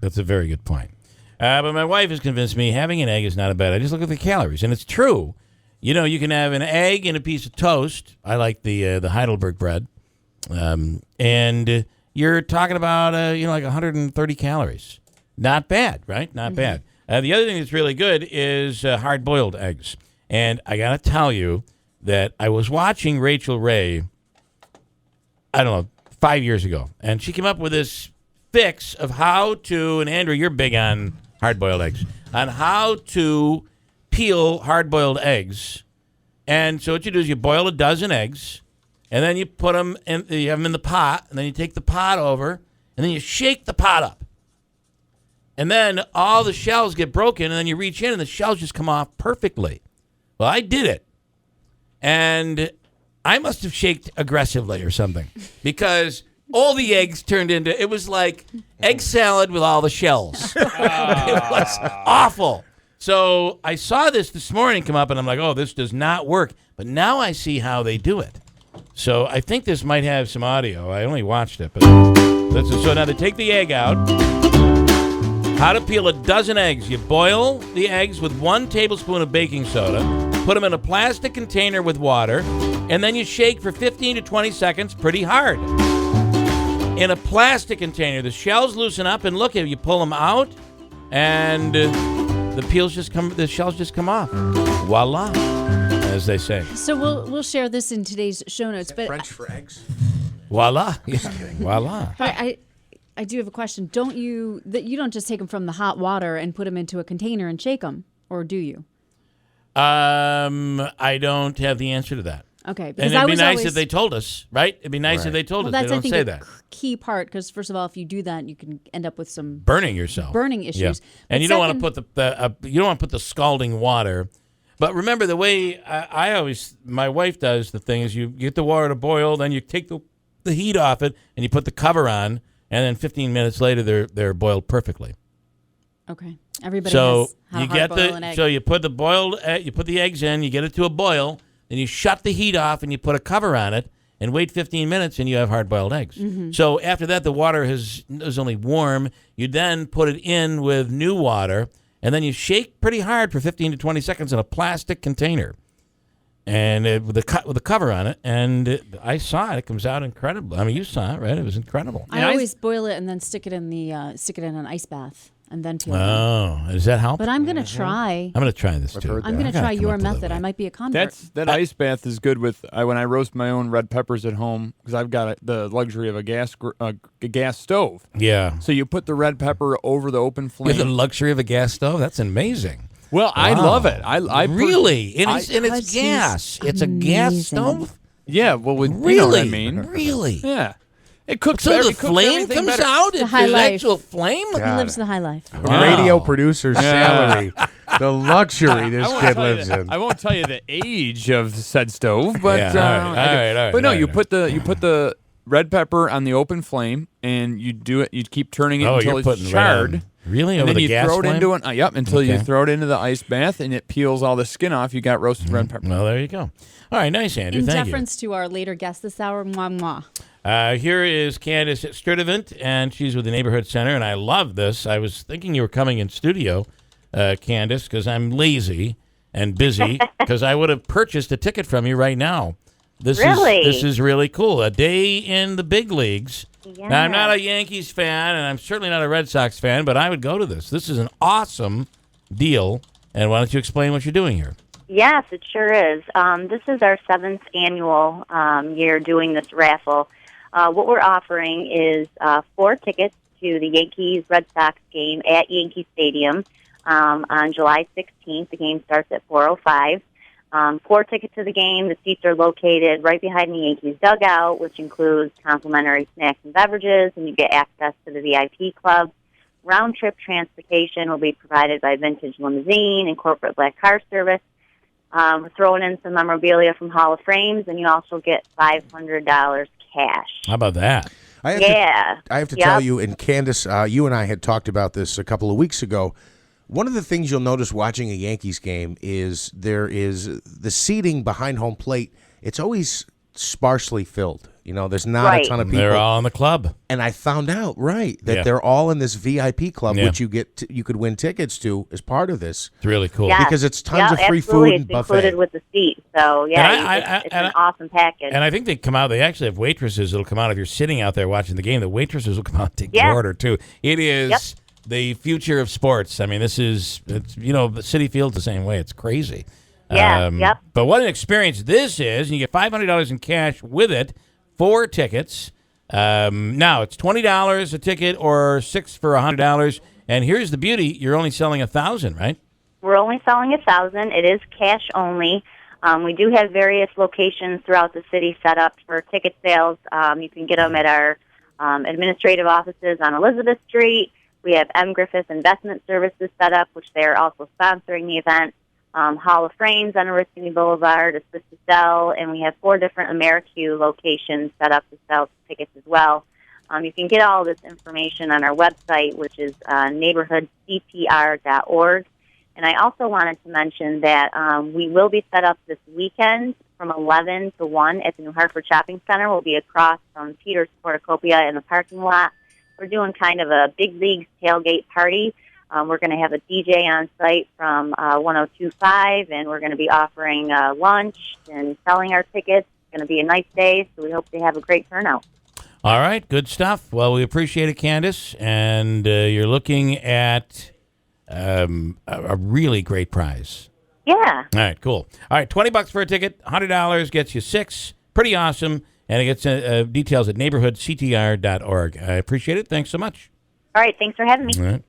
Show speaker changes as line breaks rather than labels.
That's a very good point. But my wife has convinced me having an egg is not a bad idea. Just look at the calories, and it's true. You know, you can have an egg and a piece of toast. I like the Heidelberg bread, and you're talking about like 130 calories. Not bad, right? Not bad. The other thing that's really good is hard-boiled eggs. And I got to tell you that I was watching Rachel Ray, I don't know, 5 years ago. And she came up with this fix of how to, and Andrew, you're big on hard-boiled eggs, on how to peel hard-boiled eggs. And so what you do is you boil a dozen eggs, and then you put them in, you have them in the pot, and then you take the pot over, and then you shake the pot up. And then all the shells get broken, and then you reach in, and the shells just come off perfectly. Well, I did it, and I must have shaked aggressively or something because all the eggs turned into, it was like egg salad with all the shells. It was awful. So I saw this morning come up, and I'm like, oh, this does not work. But now I see how they do it. So I think this might have some audio. I only watched it. But so now they take the egg out. How to peel a dozen eggs. You boil the eggs with 1 tablespoon of baking soda, put them in a plastic container with water, and then you shake for 15 to 20 seconds pretty hard. In a plastic container, the shells loosen up, and look, you pull them out, and the shells just come off. Voila, as they say.
So we'll share this in today's show notes. But
French for eggs?
Voila. Yeah. Voila.
But I do have a question. You don't just take them from the hot water and put them into a container and shake them, or do you?
I don't have the answer to that.
Okay,
because it'd be nice if they told us, right? It'd be nice if they told us.
That's,
they don't
I think,
say
a
that.
Key part, because first of all, if you do that, you can end up with some
burning yourself,
issues.
Yeah. And you don't want to put the scalding water. But remember, the way my wife does the thing is you get the water to boil, then you take the heat off it, and you put the cover on, and then 15 minutes later they're boiled perfectly.
Okay, everybody has how to hard boil an egg.
So you put the eggs in, you get it to a boil, then you shut the heat off, and you put a cover on it, and wait 15 minutes, and you have hard-boiled eggs. Mm-hmm. So after that, the water is only warm. You then put it in with new water, and then you shake pretty hard for 15 to 20 seconds in a plastic container, and with a cover on it. And I saw it; it comes out incredible. I mean, you saw it, right? It was incredible.
I always boil it and then stick it in an ice bath. And then peel
them. Does that help?
But I'm going to try.
I'm going to try this too.
I'm going to try your method. I might be a convert.
That ice bath is good with when I roast my own red peppers at home because I've got the luxury of a gas stove.
Yeah.
So you put the red pepper over the open flame.
You have the luxury of a gas stove? That's amazing.
Well, wow. I love it. I
really? And it's gas. It's a gas stove?
Yeah. Well,
really?
You know what I mean?
Really?
Yeah. It cooks.
So the flame comes
better.
out. It's an actual flame.
He lives the high life.
Wow. Radio producer's salary. The luxury this kid lives in.
I won't tell you the age of said stove, but
all right.
But no, you put the red pepper on the open flame, and you do it. You keep turning it until it's charred.
Really?
And
then
you throw it into until you throw it into the ice bath, and it peels all the skin off. You got roasted red pepper.
Well, there you go. All right, nice, Andrew.
In
Thank you.
deference to our later guest this hour, mwah mwah.
Here is Candace Sturdivant, and she's with the Neighborhood Center, and I love this. I was thinking you were coming in studio, Candace, because I'm lazy and busy, because I would have purchased a ticket from you right now. This is really cool. A day in the big leagues. Yeah. Now, I'm not a Yankees fan, and I'm certainly not a Red Sox fan, but I would go to this. This is an awesome deal, and why don't you explain what you're doing here?
Yes, it sure is. This is our 7th annual year doing this raffle. What we're offering is 4 tickets to the Yankees-Red Sox game at Yankee Stadium on July 16th. The game starts at 4:05. 4 tickets to the game. The seats are located right behind the Yankees dugout, which includes complimentary snacks and beverages, and you get access to the VIP club. Round-trip transportation will be provided by Vintage Limousine and Corporate Black Car Service. We're throwing in some memorabilia from Hall of Frames, and you also get $500 cash.
How about that?
I have to tell you, and Candace, you and I had talked about this a couple of weeks ago. One of the things you'll notice watching a Yankees game is there is the seating behind home plate. It's always sparsely filled. You know, there's not
Right.
a ton of people.
They're all in the club.
And I found out that
Yeah.
they're all in this VIP club,
Yeah.
which you could win tickets to as part of this.
It's really cool.
Yes.
Because it's tons of free
absolutely.
food and
It's
buffet.
included with the seat. So, yeah, it's
and
an awesome package.
And I think they come out. They actually have waitresses that'll come out if you're sitting out there watching the game. The waitresses will come out and take
Yeah.
your order too. It is
Yep.
the future of sports. I mean, it's the City Field's the same way. It's crazy.
Yeah, yep.
But what an experience this is, and you get $500 in cash with it. 4 tickets. Now it's $20 a ticket or 6 for $100. And here's the beauty: you're only selling 1,000, right?
We're only selling 1,000. It is cash only. We do have various locations throughout the city set up for ticket sales. You can get them at our administrative offices on Elizabeth Street. We have M. Griffith Investment Services set up, which they are also sponsoring the event. Hall of Frames on Oriskany Boulevard, Assist to Sell, and we have 4 different AmeriQ locations set up to sell tickets as well. You can get all this information on our website, which is neighborhoodctr.org. And I also wanted to mention that we will be set up this weekend from 11 to 1 at the New Hartford Shopping Center. We'll be across from Peter's Cornucopia in the parking lot. We're doing kind of a big leagues tailgate party. We're going to have a DJ on site from 102.5, and we're going to be offering lunch and selling our tickets. It's going to be a nice day, so we hope to have a great turnout.
All right, good stuff. Well, we appreciate it, Candace, and you're looking at a really great prize.
Yeah.
All right, cool. All right, $20 for a ticket, $100 gets you 6. Pretty awesome, and it gets details at neighborhoodctr.org. I appreciate it. Thanks so much.
All right, thanks for having me.
All right.